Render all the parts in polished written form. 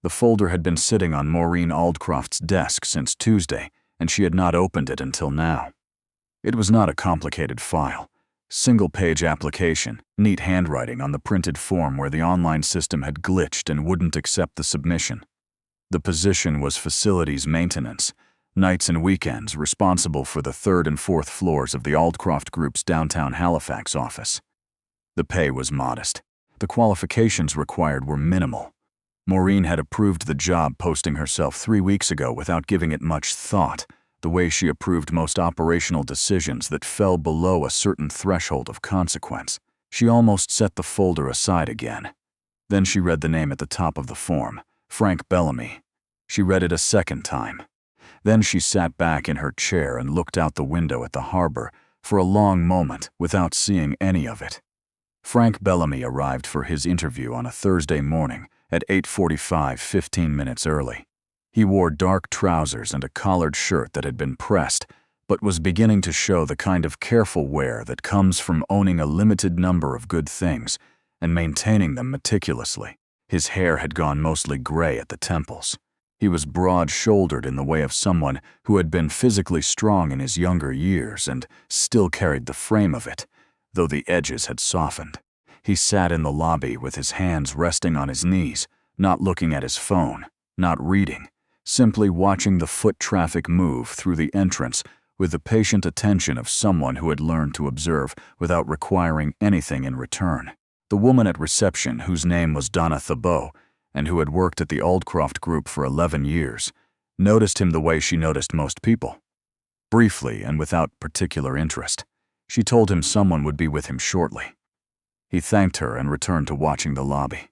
The folder had been sitting on Maureen Aldcroft's desk since Tuesday, and she had not opened it until now. It was not a complicated file. Single-page application, neat handwriting on the printed form where the online system had glitched and wouldn't accept the submission. The position was facilities maintenance, nights and weekends, responsible for the 3rd and 4th floors of the Aldcroft Group's downtown Halifax office. The pay was modest. The qualifications required were minimal. Maureen had approved the job posting herself 3 weeks ago without giving it much thought, the way she approved most operational decisions that fell below a certain threshold of consequence. She almost set the folder aside again. Then she read the name at the top of the form, Frank Bellamy. She read it a second time. Then she sat back in her chair and looked out the window at the harbor for a long moment without seeing any of it. Frank Bellamy arrived for his interview on a Thursday morning at 8:45, 15 minutes early. He wore dark trousers and a collared shirt that had been pressed, but was beginning to show the kind of careful wear that comes from owning a limited number of good things and maintaining them meticulously. His hair had gone mostly gray at the temples. He was broad-shouldered in the way of someone who had been physically strong in his younger years and still carried the frame of it, though the edges had softened. He sat in the lobby with his hands resting on his knees, not looking at his phone, not reading, simply watching the foot traffic move through the entrance with the patient attention of someone who had learned to observe without requiring anything in return. The woman at reception, whose name was Donna Thibault, and who had worked at the Aldcroft Group for 11 years, noticed him the way she noticed most people. Briefly and without particular interest, she told him someone would be with him shortly. He thanked her and returned to watching the lobby.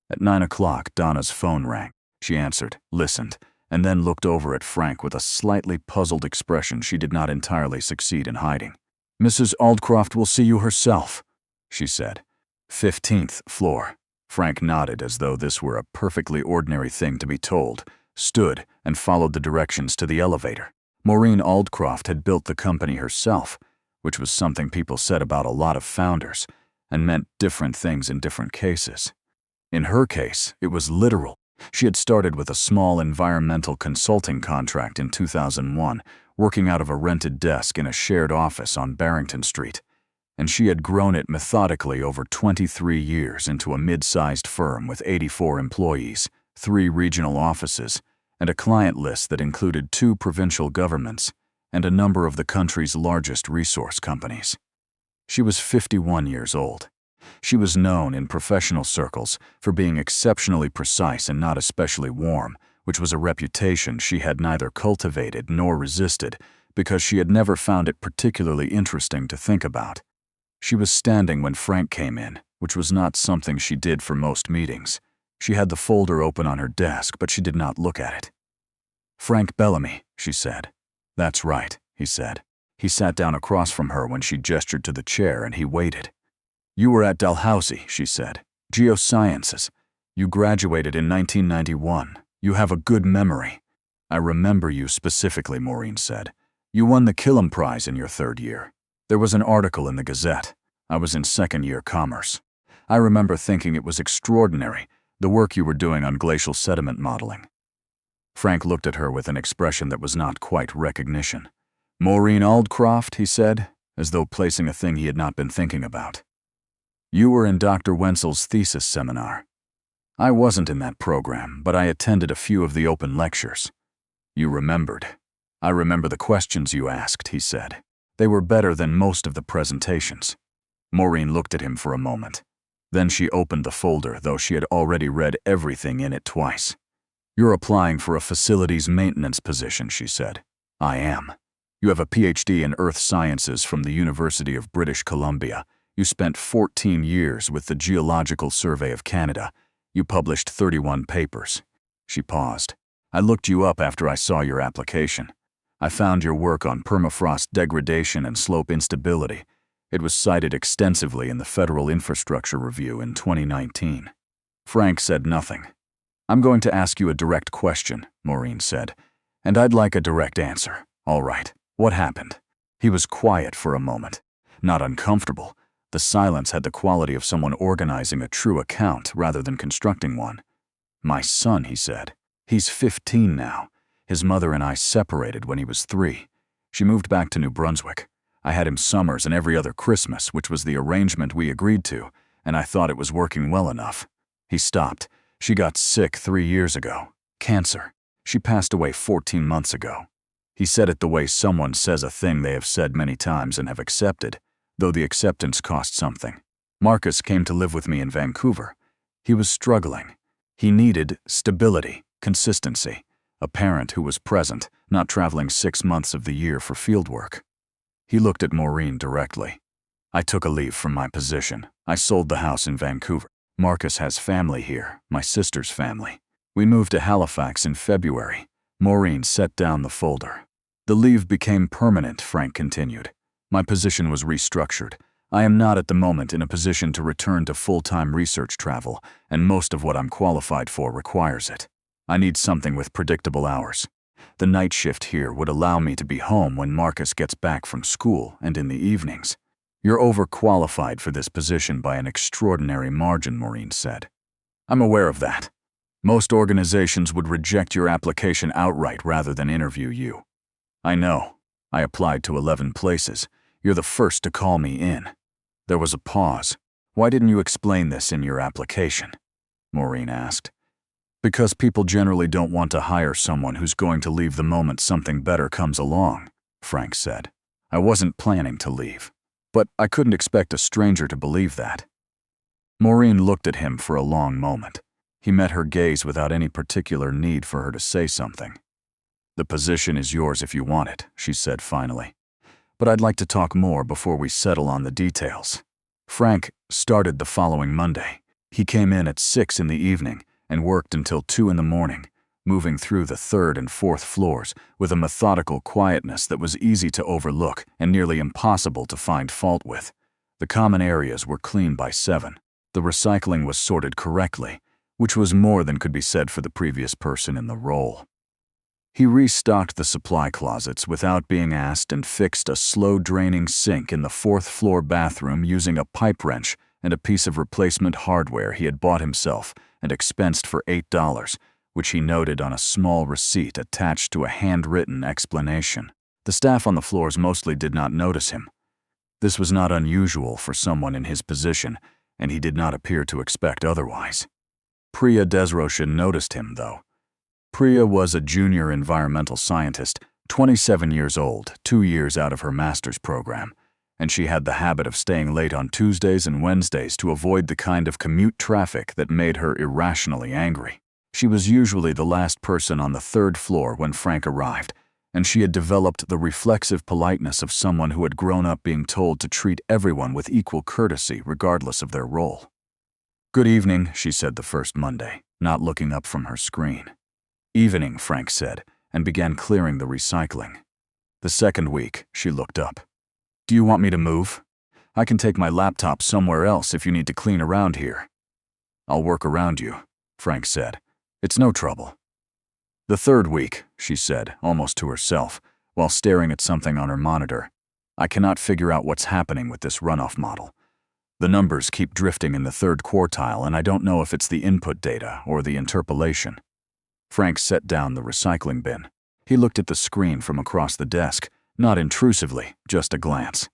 At 9 o'clock, Donna's phone rang. She answered, listened, and then looked over at Frank with a slightly puzzled expression she did not entirely succeed in hiding. "Mrs. Aldcroft will see you herself," she said. 15th floor. Frank nodded as though this were a perfectly ordinary thing to be told, stood, and followed the directions to the elevator. Maureen Aldcroft had built the company herself, which was something people said about a lot of founders, and meant different things in different cases. In her case, it was literal. She had started with a small environmental consulting contract in 2001, working out of a rented desk in a shared office on Barrington Street, and she had grown it methodically over 23 years into a mid-sized firm with 84 employees, 3 regional offices, and a client list that included 2 provincial governments and a number of the country's largest resource companies. She was 51 years old. She was known in professional circles for being exceptionally precise and not especially warm, which was a reputation she had neither cultivated nor resisted because she had never found it particularly interesting to think about. She was standing when Frank came in, which was not something she did for most meetings. She had the folder open on her desk, but she did not look at it. "Frank Bellamy," she said. "That's right," he said. He sat down across from her when she gestured to the chair, and he waited. "You were at Dalhousie," she said. "Geosciences. You graduated in 1991. You have a good memory." "I remember you specifically," Maureen said. "You won the Killam Prize in your 3rd year. There was an article in the Gazette. I was in 2nd year commerce. I remember thinking it was extraordinary, the work you were doing on glacial sediment modeling." Frank looked at her with an expression that was not quite recognition. "Maureen Aldcroft," he said, as though placing a thing he had not been thinking about. "You were in Dr. Wenzel's thesis seminar. I wasn't in that program, but I attended a few of the open lectures. You remembered. I remember the questions you asked," he said. "They were better than most of the presentations." Maureen looked at him for a moment. Then she opened the folder, though she had already read everything in it twice. "You're applying for a facilities maintenance position," she said. "I am. You have a PhD in Earth Sciences from the University of British Columbia. You spent 14 years with the Geological Survey of Canada. You published 31 papers." She paused. "I looked you up after I saw your application. I found your work on permafrost degradation and slope instability. It was cited extensively in the Federal Infrastructure Review in 2019. Frank said nothing. "I'm going to ask you a direct question," Maureen said, "and I'd like a direct answer. All right, what happened?" He was quiet for a moment. Not uncomfortable. The silence had the quality of someone organizing a true account rather than constructing one. My son, he said. He's 15 now. His mother and I separated when he was 3. She moved back to New Brunswick. I had him summers and every other Christmas, which was the arrangement we agreed to, and I thought it was working well enough. He stopped. She got sick 3 years ago. Cancer. She passed away 14 months ago. He said it the way someone says a thing they have said many times and have accepted, though the acceptance cost something. Marcus came to live with me in Vancouver. He was struggling. He needed stability, consistency, a parent who was present, not traveling 6 months of the year for fieldwork. He looked at Maureen directly. I took a leave from my position. I sold the house in Vancouver. Marcus has family here, my sister's family. We moved to Halifax in February. Maureen set down the folder. The leave became permanent, Frank continued. My position was restructured. I am not at the moment in a position to return to full-time research travel, and most of what I'm qualified for requires it. I need something with predictable hours. The night shift here would allow me to be home when Marcus gets back from school and in the evenings. You're overqualified for this position by an extraordinary margin, Maureen said. I'm aware of that. Most organizations would reject your application outright rather than interview you. I know. I applied to 11 places. You're the first to call me in. There was a pause. Why didn't you explain this in your application? Maureen asked. Because people generally don't want to hire someone who's going to leave the moment something better comes along, Frank said. I wasn't planning to leave, but I couldn't expect a stranger to believe that. Maureen looked at him for a long moment. He met her gaze without any particular need for her to say something. The position is yours if you want it, she said finally. But I'd like to talk more before we settle on the details. Frank started the following Monday. He came in at 6 in the evening and worked until 2 in the morning, moving through the 3rd and 4th floors with a methodical quietness that was easy to overlook and nearly impossible to find fault with. The common areas were clean by 7. The recycling was sorted correctly, which was more than could be said for the previous person in the role. He restocked the supply closets without being asked and fixed a slow-draining sink in the 4th floor bathroom using a pipe wrench and a piece of replacement hardware he had bought himself and expensed for $8, which he noted on a small receipt attached to a handwritten explanation. The staff on the floors mostly did not notice him. This was not unusual for someone in his position, and he did not appear to expect otherwise. Priya Desroshin noticed him, though. Priya was a junior environmental scientist, 27 years old, 2 years out of her master's program, and she had the habit of staying late on Tuesdays and Wednesdays to avoid the kind of commute traffic that made her irrationally angry. She was usually the last person on the 3rd floor when Frank arrived, and she had developed the reflexive politeness of someone who had grown up being told to treat everyone with equal courtesy regardless of their role. "Good evening," she said the first Monday, not looking up from her screen. "Evening," Frank said, and began clearing the recycling. The second week, she looked up. "Do you want me to move? I can take my laptop somewhere else if you need to clean around here." "I'll work around you," Frank said. "It's no trouble." The third week, she said, almost to herself, while staring at something on her monitor. "I cannot figure out what's happening with this runoff model. The numbers keep drifting in the 3rd quartile, and I don't know if it's the input data or the interpolation." Frank set down the recycling bin. He looked at the screen from across the desk, not intrusively, just a glance.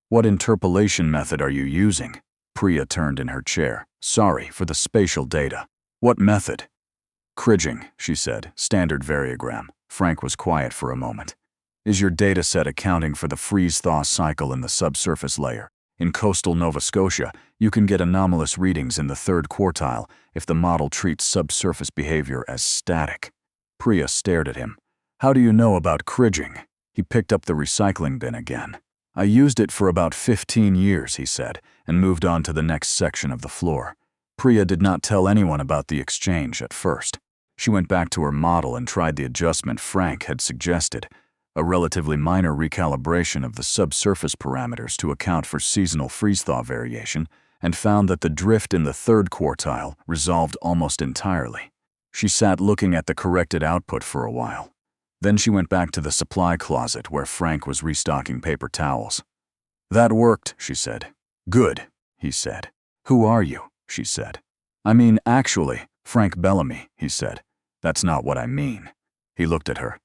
"What interpolation method are you using?" Priya turned in her chair. "Sorry, for the spatial data." "What method?" "Kriging," she said, "standard variogram." Frank was quiet for a moment. "Is your dataset accounting for the freeze-thaw cycle in the subsurface layer? In coastal Nova Scotia, you can get anomalous readings in the 3rd quartile if the model treats subsurface behavior as static." Priya stared at him. "How do you know about Kriging?" He picked up the recycling bin again. "I used it for about 15 years, he said, and moved on to the next section of the floor. Priya did not tell anyone about the exchange at first. She went back to her model and tried the adjustment Frank had suggested, a relatively minor recalibration of the subsurface parameters to account for seasonal freeze-thaw variation, and found that the drift in the 3rd quartile resolved almost entirely. She sat looking at the corrected output for a while. Then she went back to the supply closet where Frank was restocking paper towels. "That worked," she said. "Good," he said. "Who are you?" she said. "I mean, actually," "Frank Bellamy," he said. "That's not what I mean." He looked at her.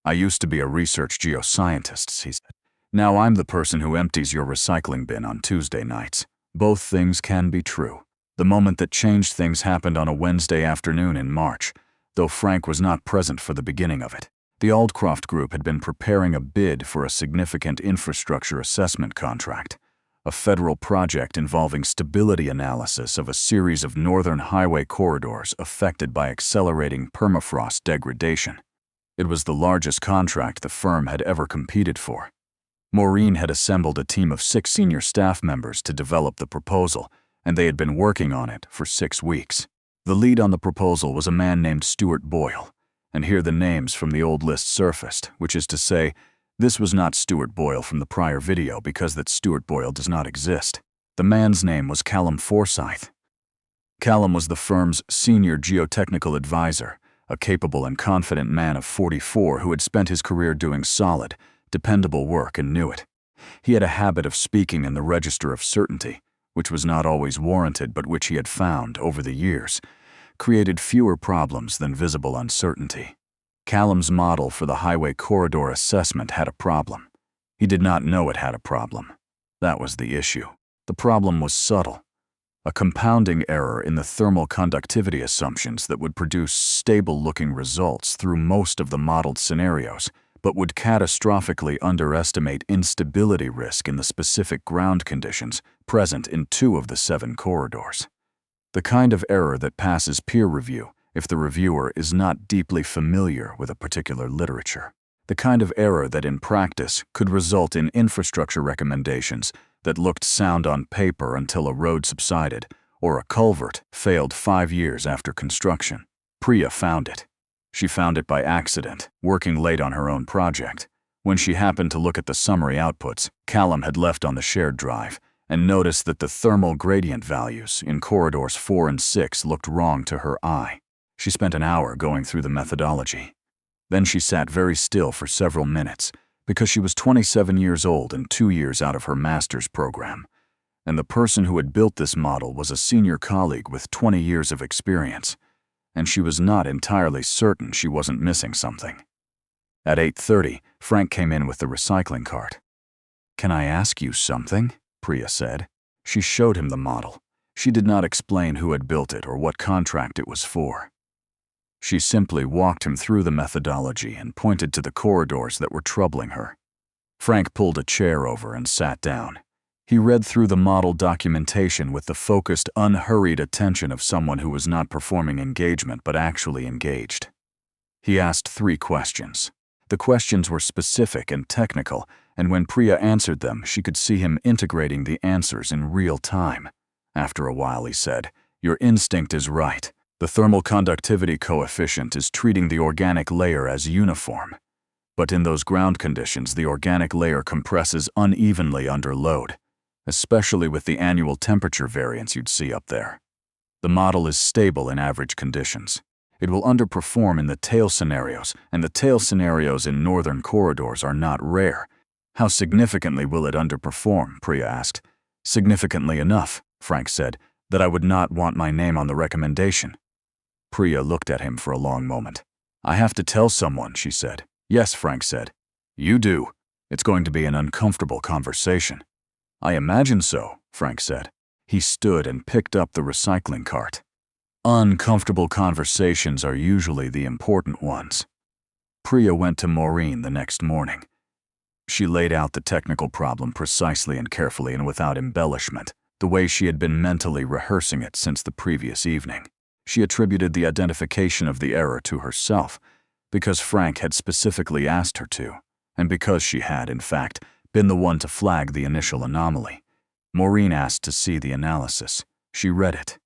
"I used to be a research geoscientist," he said. "Now I'm the person who empties your recycling bin on Tuesday nights. Both things can be true." The moment that changed things happened on a Wednesday afternoon in March, though Frank was not present for the beginning of it. The Aldcroft Group had been preparing a bid for a significant infrastructure assessment contract, a federal project involving stability analysis of a series of northern highway corridors affected by accelerating permafrost degradation. It was the largest contract the firm had ever competed for. Maureen had assembled a team of 6 senior staff members to develop the proposal, and they had been working on it for 6 weeks. The lead on the proposal was a man named Stuart Boyle, and here the names from the old list surfaced, which is to say, this was not Stuart Boyle from the prior video because that Stuart Boyle does not exist. The man's name was Callum Forsyth. Callum was the firm's senior geotechnical advisor, a capable and confident man of 44 who had spent his career doing solid, dependable work and knew it. He had a habit of speaking in the register of certainty, which was not always warranted but which he had found, over the years, created fewer problems than visible uncertainty. Callum's model for the highway corridor assessment had a problem. He did not know it had a problem. That was the issue. The problem was subtle. A compounding error in the thermal conductivity assumptions that would produce stable-looking results through most of the modeled scenarios, but would catastrophically underestimate instability risk in the specific ground conditions present in 2 of the 7 corridors. The kind of error that passes peer review if the reviewer is not deeply familiar with a particular literature. The kind of error that in practice could result in infrastructure recommendations that looked sound on paper until a road subsided or a culvert failed 5 years after construction. Priya found it. She found it by accident, working late on her own project. When she happened to look at the summary outputs Callum had left on the shared drive, and noticed that the thermal gradient values in corridors 4 and 6 looked wrong to her eye. She spent an hour going through the methodology. Then she sat very still for several minutes, because she was 27 years old and 2 years out of her master's program, and the person who had built this model was a senior colleague with 20 years of experience, and she was not entirely certain she wasn't missing something. At 8:30, Frank came in with the recycling cart. "Can I ask you something?" Priya said. She showed him the model. She did not explain who had built it or what contract it was for. She simply walked him through the methodology and pointed to the corridors that were troubling her. Frank pulled a chair over and sat down. He read through the model documentation with the focused, unhurried attention of someone who was not performing engagement but actually engaged. He asked 3 questions. The questions were specific and technical, and when Priya answered them, she could see him integrating the answers in real time. After a while, he said, "Your instinct is right. The thermal conductivity coefficient is treating the organic layer as uniform. But in those ground conditions, the organic layer compresses unevenly under load, especially with the annual temperature variance you'd see up there. The model is stable in average conditions. It will underperform in the tail scenarios, and the tail scenarios in northern corridors are not rare. How significantly will it underperform?" Priya asked. "Significantly enough," Frank said, "that I would not want my name on the recommendation." Priya looked at him for a long moment. "I have to tell someone," she said. "Yes," Frank said. "You do. It's going to be an uncomfortable conversation." "I imagine so," Frank said. He stood and picked up the recycling cart. Uncomfortable conversations are usually the important ones. Priya went to Maureen the next morning. She laid out the technical problem precisely and carefully and without embellishment, the way she had been mentally rehearsing it since the previous evening. She attributed the identification of the error to herself, because Frank had specifically asked her to, and because she had, in fact, been the one to flag the initial anomaly. Maureen asked to see the analysis. She read it.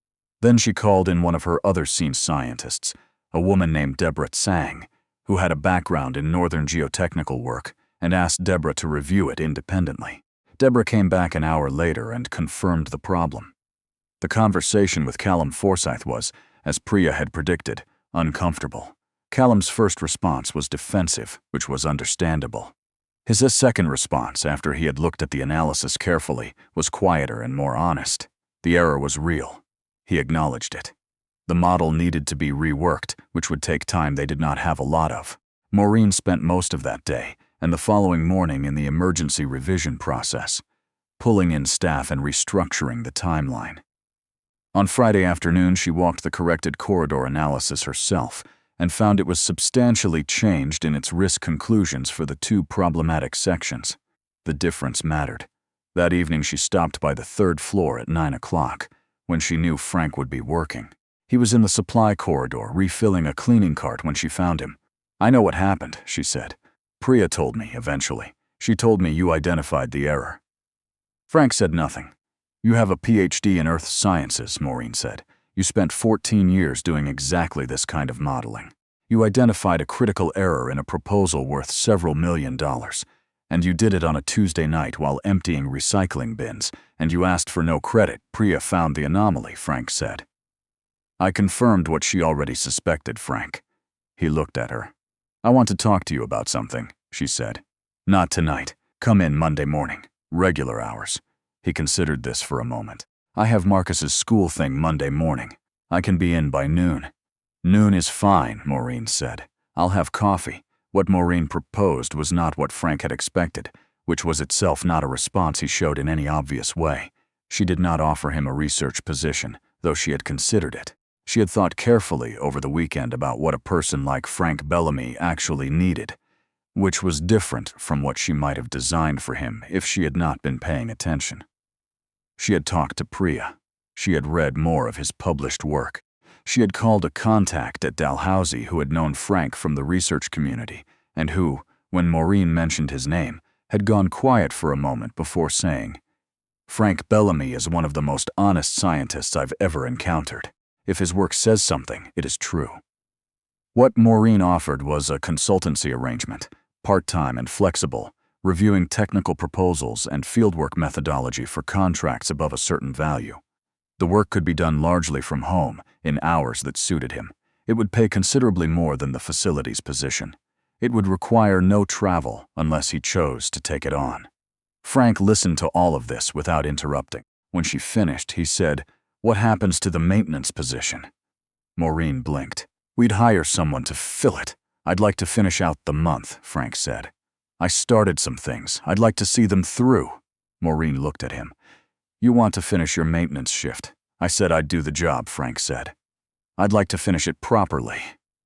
Then she called in one of her other scene scientists, a woman named Deborah Tsang, who had a background in northern geotechnical work, and asked Deborah to review it independently. Deborah came back an hour later and confirmed the problem. The conversation with Callum Forsyth was, as Priya had predicted, uncomfortable. Callum's first response was defensive, which was understandable. His second response, after he had looked at the analysis carefully, was quieter and more honest. The error was real. He acknowledged it. The model needed to be reworked, which would take time they did not have a lot of. Maureen spent most of that day and the following morning in the emergency revision process, pulling in staff and restructuring the timeline. On Friday afternoon, she walked the corrected corridor analysis herself and found it was substantially changed in its risk conclusions for the two problematic sections. The difference mattered. That evening, she stopped by the third floor at 9 o'clock, when she knew Frank would be working. He was in the supply corridor, refilling a cleaning cart when she found him. "I know what happened," she said. "Priya told me, eventually. She told me you identified the error." Frank said nothing. "You have a PhD in earth sciences," Maureen said. "You spent 14 years doing exactly this kind of modeling. You identified a critical error in a proposal worth several $1,000,000. And you did it on a Tuesday night while emptying recycling bins, and you asked for no credit. Priya found the anomaly," Frank said. "I confirmed what she already suspected, Frank." He looked at her. "I want to talk to you about something," she said. "Not tonight. Come in Monday morning. Regular hours." He considered this for a moment. "I have Marcus's school thing Monday morning. I can be in by noon." "Noon is fine," Maureen said. "I'll have coffee." What Maureen proposed was not what Frank had expected, which was itself not a response he showed in any obvious way. She did not offer him a research position, though she had considered it. She had thought carefully over the weekend about what a person like Frank Bellamy actually needed, which was different from what she might have designed for him if she had not been paying attention. She had talked to Priya. She had read more of his published work. She had called a contact at Dalhousie who had known Frank from the research community and who, when Maureen mentioned his name, had gone quiet for a moment before saying, "Frank Bellamy is one of the most honest scientists I've ever encountered. If his work says something, it is true." What Maureen offered was a consultancy arrangement, part-time and flexible, reviewing technical proposals and fieldwork methodology for contracts above a certain value. The work could be done largely from home, in hours that suited him. It would pay considerably more than the facilities position. It would require no travel unless he chose to take it on. Frank listened to all of this without interrupting. When she finished, he said, "What happens to the maintenance position?" Maureen blinked. "We'd hire someone to fill it. I'd like to finish out the month," Frank said. "I started some things. I'd like to see them through." Maureen looked at him. "You want to finish your maintenance shift." "I said I'd do the job," Frank said. "I'd like to finish it properly."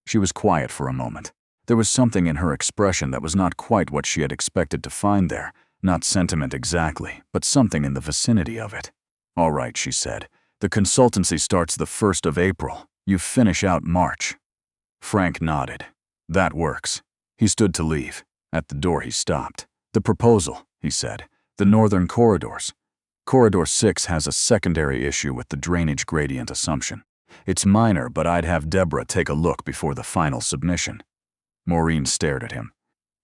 She was quiet for a moment. There was something in her expression that was not quite what she had expected to find there, not sentiment exactly, but something in the vicinity of it. "All right," she said. "The consultancy starts the 1st of April. You finish out March." Frank nodded. "That works." He stood to leave. At the door he stopped. "The proposal," he said. "The northern corridors. Corridor 6 has a secondary issue with the drainage gradient assumption. It's minor, but I'd have Deborah take a look before the final submission." Maureen stared at him.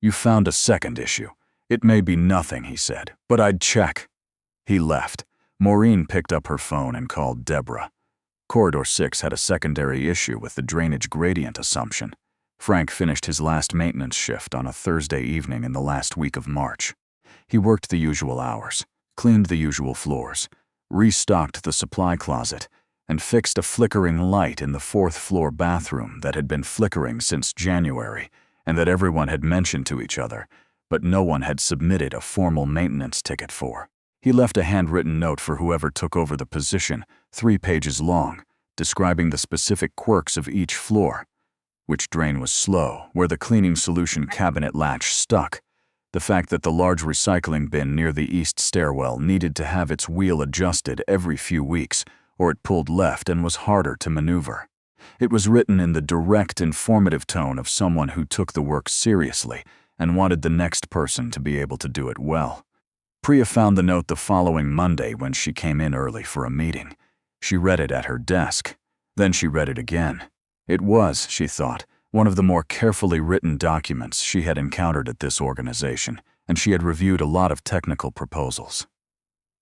"You found a second issue. It may be nothing," he said, "but I'd check." He left. Maureen picked up her phone and called Deborah. Corridor 6 had a secondary issue with the drainage gradient assumption. Frank finished his last maintenance shift on a Thursday evening in the last week of March. He worked the usual hours, cleaned the usual floors, restocked the supply closet, and fixed a flickering light in the 4th-floor bathroom that had been flickering since January and that everyone had mentioned to each other, but no one had submitted a formal maintenance ticket for. He left a handwritten note for whoever took over the position, 3 pages long, describing the specific quirks of each floor: which drain was slow, where the cleaning solution cabinet latch stuck, the fact that the large recycling bin near the east stairwell needed to have its wheel adjusted every few weeks, or it pulled left and was harder to maneuver. It was written in the direct, informative tone of someone who took the work seriously and wanted the next person to be able to do it well. Priya found the note the following Monday when she came in early for a meeting. She read it at her desk. Then she read it again. It was, she thought, one of the more carefully written documents she had encountered at this organization, and she had reviewed a lot of technical proposals.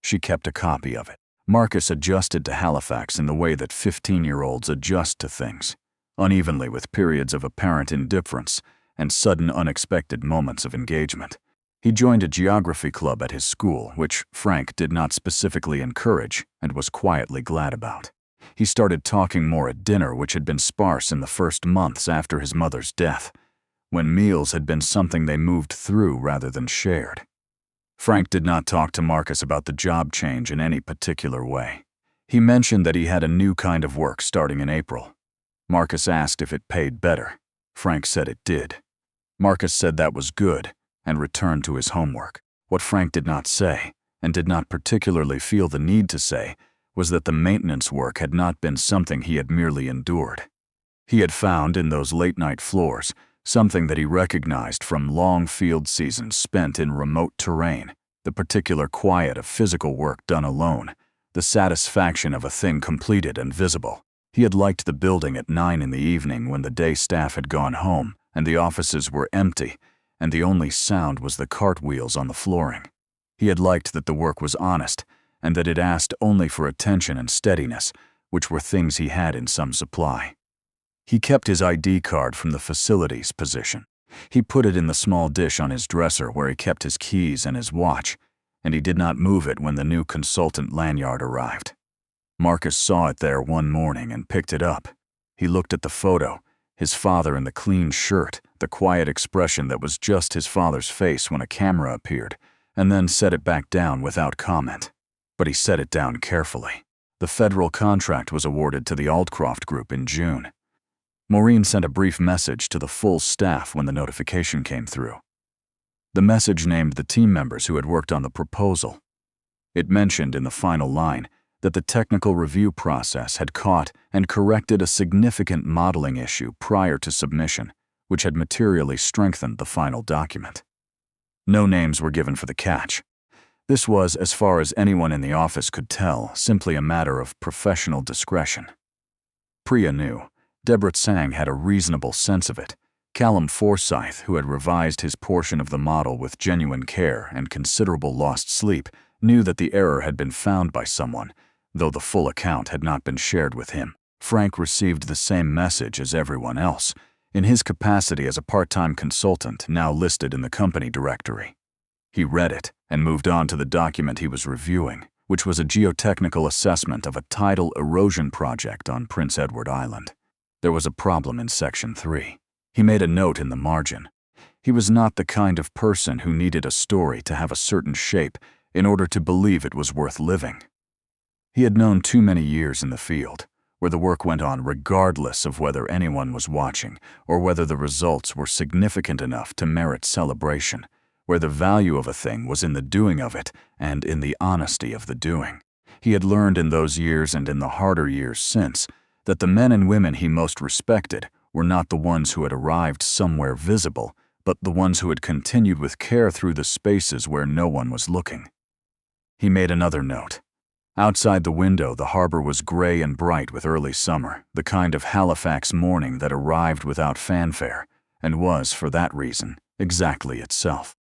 She kept a copy of it. Marcus adjusted to Halifax in the way that 15-year-olds adjust to things, unevenly with periods of apparent indifference and sudden unexpected moments of engagement. He joined a geography club at his school, which Frank did not specifically encourage and was quietly glad about. He started talking more at dinner, which had been sparse in the first months after his mother's death, when meals had been something they moved through rather than shared. Frank did not talk to Marcus about the job change in any particular way. He mentioned that he had a new kind of work starting in April. Marcus asked if it paid better. Frank said it did. Marcus said that was good and returned to his homework. What Frank did not say, and did not particularly feel the need to say, was that the maintenance work had not been something he had merely endured. He had found in those late-night floors something that he recognized from long field seasons spent in remote terrain, the particular quiet of physical work done alone, the satisfaction of a thing completed and visible. He had liked the building at 9 in the evening when the day staff had gone home and the offices were empty, and the only sound was the cartwheels on the flooring. He had liked that the work was honest, and that it asked only for attention and steadiness, which were things he had in some supply. He kept his ID card from the facilities position. He put it in the small dish on his dresser where he kept his keys and his watch, and he did not move it when the new consultant lanyard arrived. Marcus saw it there one morning and picked it up. He looked at the photo, his father in the clean shirt, the quiet expression that was just his father's face when a camera appeared, and then set it back down without comment. But he set it down carefully. The federal contract was awarded to the Aldcroft Group in June. Maureen sent a brief message to the full staff when the notification came through. The message named the team members who had worked on the proposal. It mentioned in the final line that the technical review process had caught and corrected a significant modeling issue prior to submission, which had materially strengthened the final document. No names were given for the catch. This was, as far as anyone in the office could tell, simply a matter of professional discretion. Priya knew. Deborah Tsang had a reasonable sense of it. Callum Forsyth, who had revised his portion of the model with genuine care and considerable lost sleep, knew that the error had been found by someone, though the full account had not been shared with him. Frank received the same message as everyone else, in his capacity as a part-time consultant now listed in the company directory. He read it and moved on to the document he was reviewing, which was a geotechnical assessment of a tidal erosion project on Prince Edward Island. There was a problem in Section 3. He made a note in the margin. He was not the kind of person who needed a story to have a certain shape in order to believe it was worth living. He had known too many years in the field, where the work went on regardless of whether anyone was watching or whether the results were significant enough to merit celebration, where the value of a thing was in the doing of it and in the honesty of the doing. He had learned in those years and in the harder years since that the men and women he most respected were not the ones who had arrived somewhere visible, but the ones who had continued with care through the spaces where no one was looking. He made another note. Outside the window, the harbor was gray and bright with early summer, the kind of Halifax morning that arrived without fanfare, and was, for that reason, exactly itself.